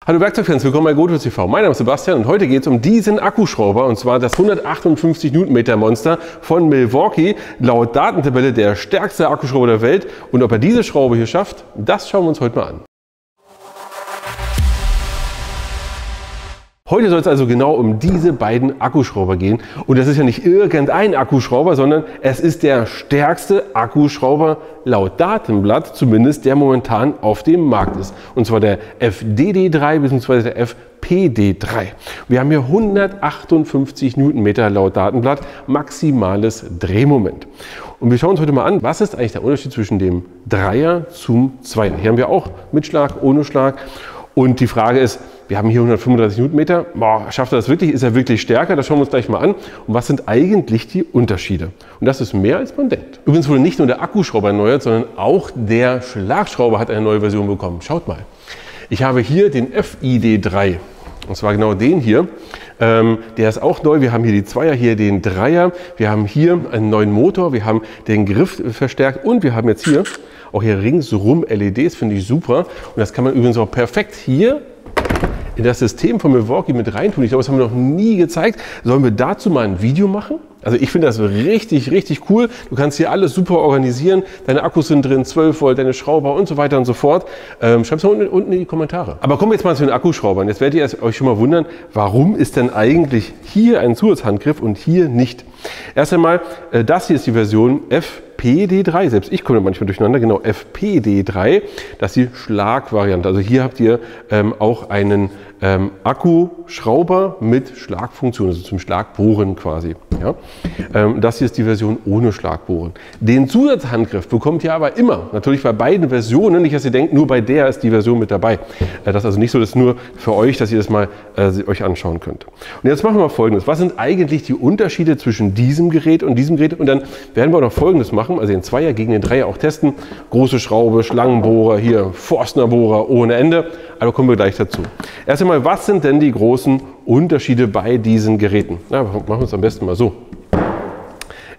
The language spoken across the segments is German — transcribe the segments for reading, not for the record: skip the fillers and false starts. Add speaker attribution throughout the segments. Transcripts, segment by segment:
Speaker 1: Hallo Werkzeugfans, willkommen bei GoTools TV. Mein Name ist Sebastian und heute geht es um diesen Akkuschrauber, und zwar das 158 Newtonmeter Monster von Milwaukee. Laut Datentabelle der stärkste Akkuschrauber der Welt. Und ob er diese Schraube hier schafft, das schauen wir uns heute mal an. Heute soll es also genau um diese beiden Akkuschrauber gehen. Und das ist ja nicht irgendein Akkuschrauber, sondern es ist der stärkste Akkuschrauber laut Datenblatt, zumindest der momentan auf dem Markt ist. Und zwar der FDD3 bzw. der FPD3. Wir haben hier 158 Newtonmeter laut Datenblatt, maximales Drehmoment. Und wir schauen uns heute mal an, was ist eigentlich der Unterschied zwischen dem Dreier zum Zweier. Hier haben wir auch mit Schlag, ohne Schlag. Und die Frage ist, wir haben hier 135 Newtonmeter. Schafft er das wirklich? Ist er wirklich stärker? Das schauen wir uns gleich mal an. Und was sind eigentlich die Unterschiede? Und das ist mehr, als man denkt. Übrigens wurde nicht nur der Akkuschrauber erneuert, sondern auch der Schlagschrauber hat eine neue Version bekommen. Schaut mal. Ich habe hier den FID3. Und zwar genau den hier. Der ist auch neu. Wir haben hier die Zweier, hier den Dreier. Wir haben hier einen neuen Motor. Wir haben den Griff verstärkt. Und wir haben jetzt hier auch hier ringsrum LEDs, finde ich super. Und das kann man übrigens auch perfekt hier in das System von Milwaukee mit reintun. Ich glaube, das haben wir noch nie gezeigt. Sollen wir dazu mal ein Video machen? Also ich finde das richtig, richtig cool. Du kannst hier alles super organisieren. Deine Akkus sind drin, 12 Volt, deine Schrauber und so weiter und so fort. Schreibt es mal unten in die Kommentare. Aber kommen wir jetzt mal zu den Akkuschraubern. Jetzt werdet ihr euch schon mal wundern, warum ist denn eigentlich hier ein Zusatzhandgriff und hier nicht? Erst einmal, das hier ist die Version FPD3. Selbst ich komme manchmal durcheinander. Genau, FPD3. Das ist die Schlagvariante. Also hier habt ihr auch einen Akkuschrauber mit Schlagfunktion, also zum Schlagbohren quasi. Ja? Das hier ist die Version ohne Schlagbohren. Den Zusatzhandgriff bekommt ihr aber immer, natürlich bei beiden Versionen, nicht dass ihr denkt, nur bei der ist die Version mit dabei. Das ist also nicht so, dass nur für euch, dass ihr das mal euch anschauen könnt. Und jetzt machen wir mal Folgendes. Was sind eigentlich die Unterschiede zwischen diesem Gerät und diesem Gerät? Und dann werden wir auch noch Folgendes machen, also den Zweier gegen den Dreier auch testen. Große Schraube, Schlangenbohrer, hier Forstnerbohrer ohne Ende. Aber kommen wir gleich dazu. Erst einmal, was sind denn die großen Unterschiede bei diesen Geräten? Ja, machen wir es am besten mal so.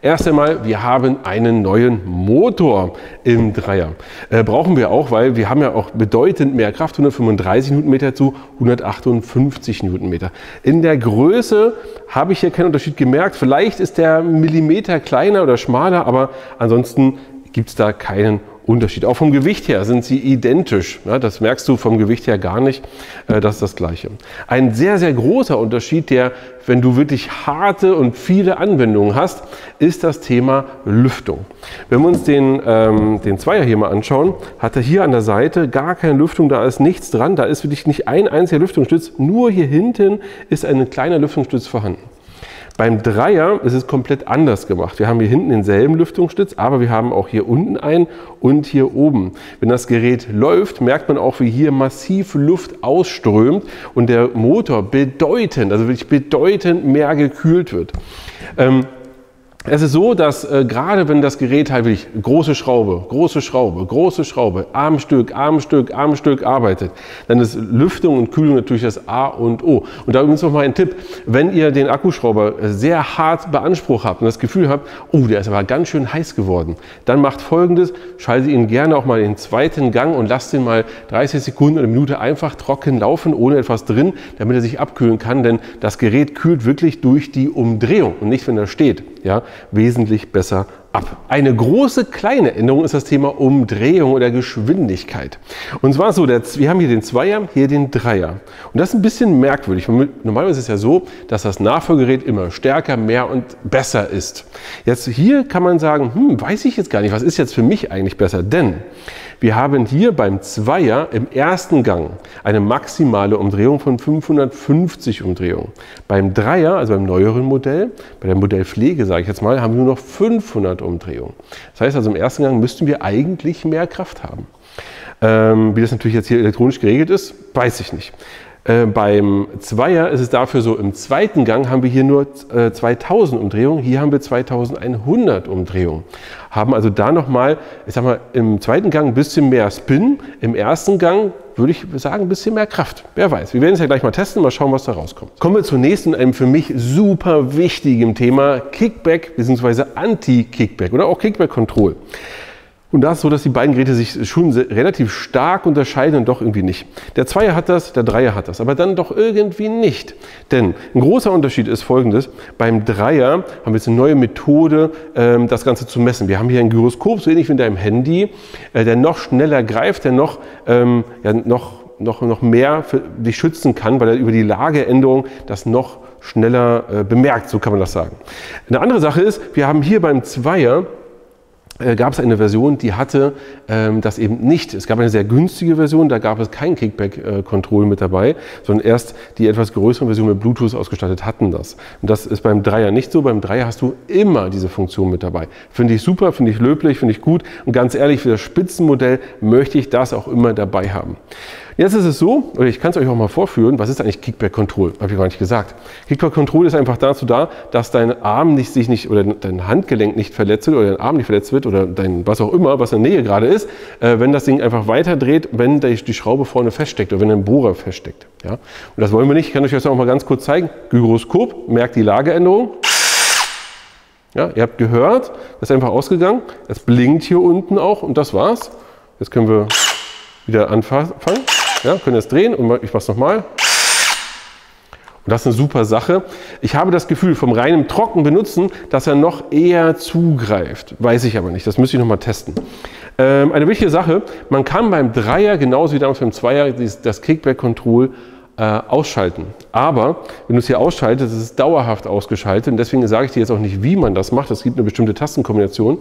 Speaker 1: Erst einmal, wir haben einen neuen Motor im Dreier. Brauchen wir auch, weil wir haben ja auch bedeutend mehr Kraft, 135 Newtonmeter zu 158 Newtonmeter. In der Größe habe ich hier keinen Unterschied gemerkt. Vielleicht ist der Millimeter kleiner oder schmaler, aber ansonsten gibt es da keinen Unterschied. Auch vom Gewicht her sind sie identisch. Ja, das merkst du vom Gewicht her gar nicht. Das ist das Gleiche. Ein sehr, sehr großer Unterschied, der, wenn du wirklich harte und viele Anwendungen hast, ist das Thema Lüftung. Wenn wir uns den Zweier hier mal anschauen, hat er hier an der Seite gar keine Lüftung, da ist nichts dran, da ist wirklich nicht ein einziger Lüftungsstütz, nur hier hinten ist ein kleiner Lüftungsstütz vorhanden. Beim Dreier ist es komplett anders gemacht. Wir haben hier hinten denselben Lüftungsstütz, aber wir haben auch hier unten einen und hier oben. Wenn das Gerät läuft, merkt man auch, wie hier massiv Luft ausströmt und der Motor bedeutend, also wirklich bedeutend mehr gekühlt wird. Es ist so, dass gerade wenn das Gerät halt wirklich große Schraube, Armstück arbeitet, dann ist Lüftung und Kühlung natürlich das A und O. Und da übrigens noch mal ein Tipp, wenn ihr den Akkuschrauber sehr hart beansprucht habt und das Gefühl habt, oh, der ist aber ganz schön heiß geworden, dann macht Folgendes, schaltet ihn gerne auch mal in den zweiten Gang und lasst ihn mal 30 Sekunden oder eine Minute einfach trocken laufen, ohne etwas drin, damit er sich abkühlen kann, denn das Gerät kühlt wirklich durch die Umdrehung und nicht, wenn er steht. Ja, wesentlich besser ab. Eine große kleine Änderung ist das Thema Umdrehung oder Geschwindigkeit. Und zwar so, wir haben hier den Zweier, hier den Dreier. Und das ist ein bisschen merkwürdig. Normalerweise ist es ja so, dass das Nachfolgerät immer stärker, mehr und besser ist. Jetzt hier kann man sagen, weiß ich jetzt gar nicht, was ist jetzt für mich eigentlich besser? Denn wir haben hier beim Zweier im ersten Gang eine maximale Umdrehung von 550 Umdrehungen. Beim Dreier, also beim neueren Modell, bei der Modellpflege sage ich jetzt mal, haben wir nur noch 500 Umdrehungen. Das heißt also im ersten Gang müssten wir eigentlich mehr Kraft haben. Wie das natürlich jetzt hier elektronisch geregelt ist, weiß ich nicht. Beim Zweier ist es dafür so, im zweiten Gang haben wir hier nur 2000 Umdrehungen, hier haben wir 2100 Umdrehungen. Haben also da nochmal, ich sag mal, im zweiten Gang ein bisschen mehr Spin, im ersten Gang würde ich sagen, ein bisschen mehr Kraft. Wer weiß, wir werden es ja gleich mal testen, mal schauen, was da rauskommt. Kommen wir zunächst zu einem für mich super wichtigen Thema, Kickback bzw. Anti-Kickback oder auch Kickback-Control. Und da ist es so, dass die beiden Geräte sich schon relativ stark unterscheiden und doch irgendwie nicht. Der Zweier hat das, der Dreier hat das, aber dann doch irgendwie nicht. Denn ein großer Unterschied ist folgendes: Beim Dreier haben wir jetzt eine neue Methode, das Ganze zu messen. Wir haben hier ein Gyroskop, so ähnlich wie in deinem Handy, der noch schneller greift, der noch mehr für dich schützen kann, weil er über die Lageänderung das noch schneller bemerkt, so kann man das sagen. Eine andere Sache ist, wir haben hier beim Zweier gab es eine Version, die hatte das eben nicht. Es gab eine sehr günstige Version, da gab es kein Kickback-Control mit dabei, sondern erst die etwas größere Version mit Bluetooth ausgestattet hatten das. Und das ist beim Dreier nicht so. Beim Dreier hast du immer diese Funktion mit dabei. Finde ich super, finde ich löblich, finde ich gut. Und ganz ehrlich, für das Spitzenmodell möchte ich das auch immer dabei haben. Jetzt ist es so, oder ich kann es euch auch mal vorführen, was ist eigentlich Kickback Control? Habe ich gar nicht gesagt. Kickback Control ist einfach dazu da, dass dein Arm sich nicht oder dein Handgelenk nicht verletzt wird oder dein Arm nicht verletzt wird oder dein was auch immer, was in der Nähe gerade ist, wenn das Ding einfach weiter dreht, wenn die Schraube vorne feststeckt oder wenn ein Bohrer feststeckt. Ja? Und das wollen wir nicht. Ich kann euch das auch mal ganz kurz zeigen. Gyroskop, merkt die Lageänderung. Ja, ihr habt gehört, das ist einfach ausgegangen. Es blinkt hier unten auch und das war's. Jetzt können wir wieder anfangen. Ja, können jetzt drehen und ich mache es nochmal. Und das ist eine super Sache. Ich habe das Gefühl, vom reinen Trocken benutzen, dass er noch eher zugreift. Weiß ich aber nicht, das müsste ich nochmal testen. Eine wichtige Sache, man kann beim Dreier, genauso wie damals beim Zweier, das Kickback-Control ausschalten. Aber wenn du es hier ausschaltest, ist es dauerhaft ausgeschaltet. Und deswegen sage ich dir jetzt auch nicht, wie man das macht. Es gibt eine bestimmte Tastenkombination,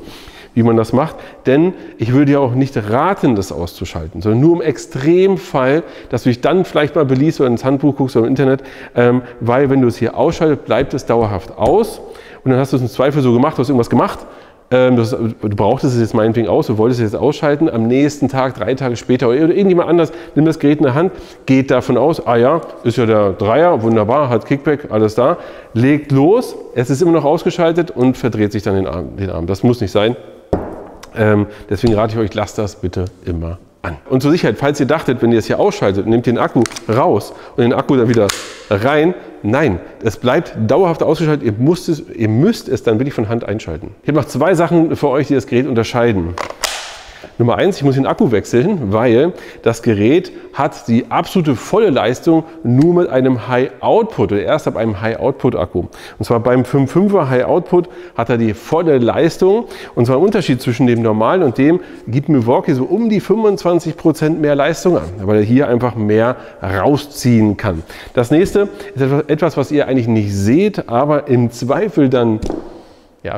Speaker 1: wie man das macht. Denn ich würde dir auch nicht raten, das auszuschalten, sondern nur im Extremfall, dass du dich dann vielleicht mal beliest oder ins Handbuch guckst oder im Internet. Weil wenn du es hier ausschaltest, bleibt es dauerhaft aus. Und dann hast du es im Zweifel so gemacht, du hast irgendwas gemacht. Du brauchtest es jetzt meinetwegen aus, du wolltest es jetzt ausschalten, am nächsten Tag, 3 Tage später oder irgendjemand anders nimmt das Gerät in der Hand, geht davon aus, ah ja, ist ja der Dreier, wunderbar, hat Kickback, alles da, legt los, es ist immer noch ausgeschaltet und verdreht sich dann den Arm. Das muss nicht sein. Deswegen rate ich euch, lasst das bitte immer an. Und zur Sicherheit, falls ihr dachtet, wenn ihr es hier ausschaltet, nehmt den Akku raus und den Akku dann wieder rein, nein, es bleibt dauerhaft ausgeschaltet, ihr müsst es dann wirklich von Hand einschalten. Ich habe noch 2 Sachen für euch, die das Gerät unterscheiden. Nummer 1, ich muss den Akku wechseln, weil das Gerät hat die absolute volle Leistung nur mit einem High-Output oder erst ab einem High-Output-Akku. Und zwar beim 5.5er High-Output hat er die volle Leistung. Und zwar im Unterschied zwischen dem normalen und dem gibt Milwaukee so um die 25% mehr Leistung an, weil er hier einfach mehr rausziehen kann. Das nächste ist etwas, was ihr eigentlich nicht seht, aber im Zweifel dann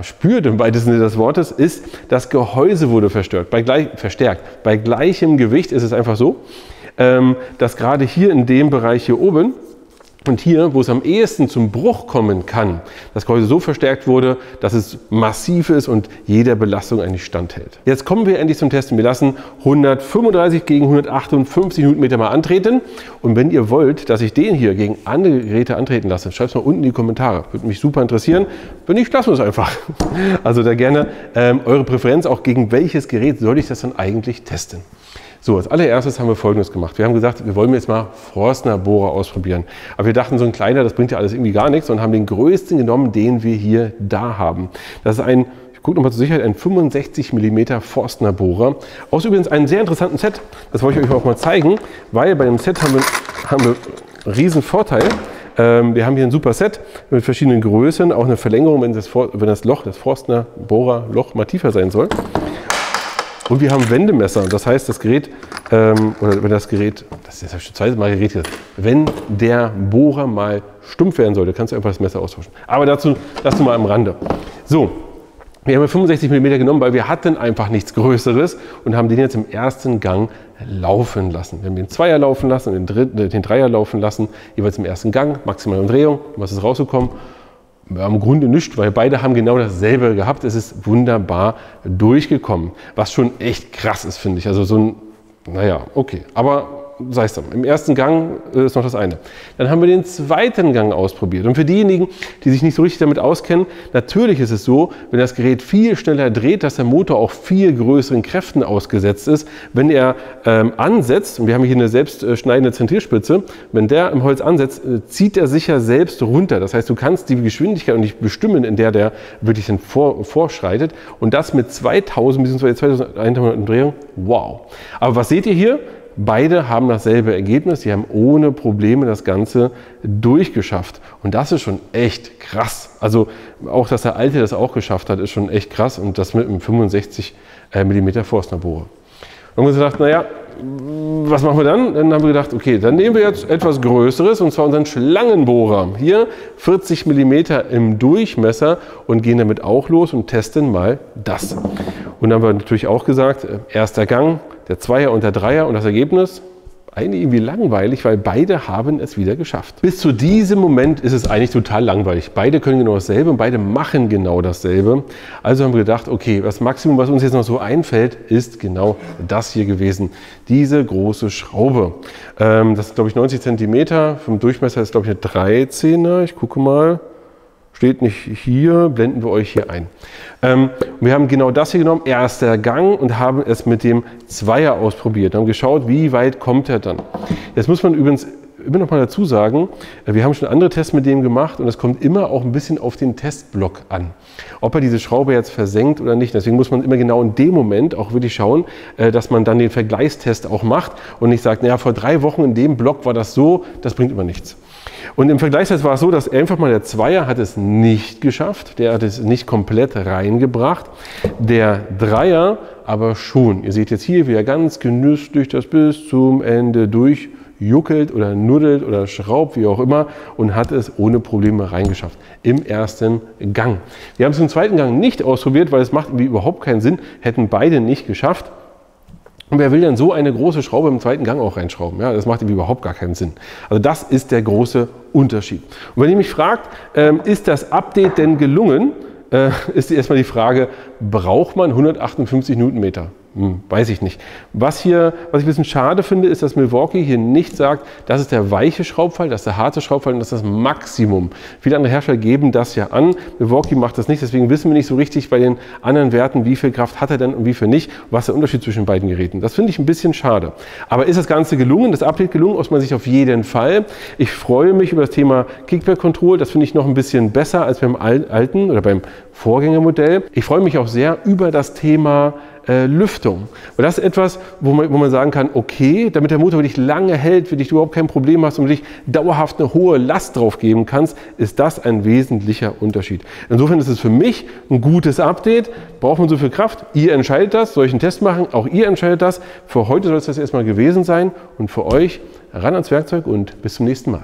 Speaker 1: spürt im weitesten Sinne des Wortes, ist, das Gehäuse wurde verstärkt. Bei gleichem Gewicht ist es einfach so, dass gerade hier in dem Bereich hier oben und hier, wo es am ehesten zum Bruch kommen kann, das Gehäuse so verstärkt wurde, dass es massiv ist und jeder Belastung eigentlich standhält. Jetzt kommen wir endlich zum Testen. Wir lassen 135 gegen 158 Newtonmeter mal antreten. Und wenn ihr wollt, dass ich den hier gegen andere Geräte antreten lasse, schreibt es mal unten in die Kommentare. Würde mich super interessieren. Wenn nicht, lassen wir es einfach. Also da gerne eure Präferenz, auch gegen welches Gerät soll ich das dann eigentlich testen. So, als allererstes haben wir Folgendes gemacht. Wir haben gesagt, wir wollen jetzt mal Forstner Bohrer ausprobieren. Aber wir dachten, so ein kleiner, das bringt ja alles irgendwie gar nichts und haben den größten genommen, den wir hier da haben. Das ist ein, ich gucke nochmal zur Sicherheit, ein 65 mm Forstner Bohrer. Aus übrigens einem sehr interessanten Set. Das wollte ich euch auch mal zeigen, weil bei dem Set haben wir einen riesen Vorteil. Wir haben hier ein super Set mit verschiedenen Größen, auch eine Verlängerung, wenn das Forstner Bohrer Loch mal tiefer sein soll. Und wir haben Wendemesser. Das heißt, das Gerät, das ist ja schon 2. Mal geredet, wenn der Bohrer mal stumpf werden sollte, kannst du einfach das Messer austauschen. Aber dazu mal am Rande. So, wir haben 65 mm genommen, weil wir hatten einfach nichts Größeres und haben den jetzt im ersten Gang laufen lassen. Wir haben den Zweier laufen lassen und den Dreier laufen lassen, jeweils im ersten Gang, maximale Umdrehung. Was ist rausgekommen? Im Grunde nichts, weil beide haben genau dasselbe gehabt. Es ist wunderbar durchgekommen, was schon echt krass ist, finde ich. Also so ein, naja, okay. Aber sei es dann. Im ersten Gang ist noch das eine. Dann haben wir den zweiten Gang ausprobiert. Und für diejenigen, die sich nicht so richtig damit auskennen, natürlich ist es so, wenn das Gerät viel schneller dreht, dass der Motor auch viel größeren Kräften ausgesetzt ist. Wenn er ansetzt, und wir haben hier eine selbstschneidende Zentrierspitze, wenn der im Holz ansetzt, zieht er sich ja selbst runter. Das heißt, du kannst die Geschwindigkeit nicht bestimmen, in der der wirklich dann vorschreitet. Und das mit 2000 bzw. 2100 Umdrehungen. Wow. Aber was seht ihr hier? Beide haben dasselbe Ergebnis. Die haben ohne Probleme das Ganze durchgeschafft. Und das ist schon echt krass. Also auch, dass der Alte das auch geschafft hat, ist schon echt krass. Und das mit einem 65 mm Forstner-Bohrer. Dann haben wir gesagt, naja, was machen wir dann? Dann haben wir gedacht, okay, dann nehmen wir jetzt etwas Größeres, und zwar unseren Schlangenbohrer. Hier 40 mm im Durchmesser und gehen damit auch los und testen mal das. Und dann haben wir natürlich auch gesagt, erster Gang, der Zweier und der Dreier, und das Ergebnis? Eigentlich irgendwie langweilig, weil beide haben es wieder geschafft. Bis zu diesem Moment ist es eigentlich total langweilig. Beide können genau dasselbe und beide machen genau dasselbe. Also haben wir gedacht, okay, das Maximum, was uns jetzt noch so einfällt, ist genau das hier gewesen. Diese große Schraube. Das ist, glaube ich, 90 cm. Vom Durchmesser ist, glaube ich, eine 13er. Ich gucke mal. Steht nicht hier, blenden wir euch hier ein. Wir haben genau das hier genommen, erster Gang, und haben es mit dem Zweier ausprobiert. Haben geschaut, wie weit kommt er dann. Jetzt muss man übrigens immer noch mal dazu sagen, wir haben schon andere Tests mit dem gemacht, und es kommt immer auch ein bisschen auf den Testblock an, ob er diese Schraube jetzt versenkt oder nicht. Deswegen muss man immer genau in dem Moment auch wirklich schauen, dass man dann den Vergleichstest auch macht und nicht sagt, naja, vor 3 Wochen in dem Block war das so, das bringt immer nichts. Und im Vergleichstest war es so, dass einfach mal der Zweier hat es nicht geschafft, der hat es nicht komplett reingebracht, der Dreier aber schon. Ihr seht jetzt hier, wie er ganz genüsslich das bis zum Ende durchjuckelt oder nuddelt oder schraubt, wie auch immer, und hat es ohne Probleme reingeschafft im ersten Gang. Wir haben es im zweiten Gang nicht ausprobiert, weil es macht irgendwie überhaupt keinen Sinn, hätten beide nicht geschafft. Und wer will denn so eine große Schraube im zweiten Gang auch reinschrauben? Ja, das macht überhaupt gar keinen Sinn. Also das ist der große Unterschied. Und wenn ihr mich fragt, ist das Update denn gelungen, ist erstmal die Frage, braucht man 158 Newtonmeter? Weiß ich nicht. Was ich ein bisschen schade finde, ist, dass Milwaukee hier nicht sagt, das ist der weiche Schraubfall, das ist der harte Schraubfall und das ist das Maximum. Viele andere Hersteller geben das ja an. Milwaukee macht das nicht, deswegen wissen wir nicht so richtig bei den anderen Werten, wie viel Kraft hat er denn und wie viel nicht, was der Unterschied zwischen beiden Geräten. Das finde ich ein bisschen schade. Aber ist das Ganze gelungen, das Update gelungen, aus meiner Sicht auf jeden Fall. Ich freue mich über das Thema Kickback Control, das finde ich noch ein bisschen besser als beim alten oder beim Vorgängermodell. Ich freue mich auch sehr über das Thema Lüftung. Weil das ist etwas, wo man sagen kann, okay, damit der Motor wirklich lange hält, für dich du überhaupt kein Problem hast und wirklich dauerhaft eine hohe Last drauf geben kannst, ist das ein wesentlicher Unterschied. Insofern ist es für mich ein gutes Update. Braucht man so viel Kraft? Ihr entscheidet das. Soll ich einen Test machen? Auch ihr entscheidet das. Für heute soll es das erstmal gewesen sein. Und für euch ran ans Werkzeug und bis zum nächsten Mal.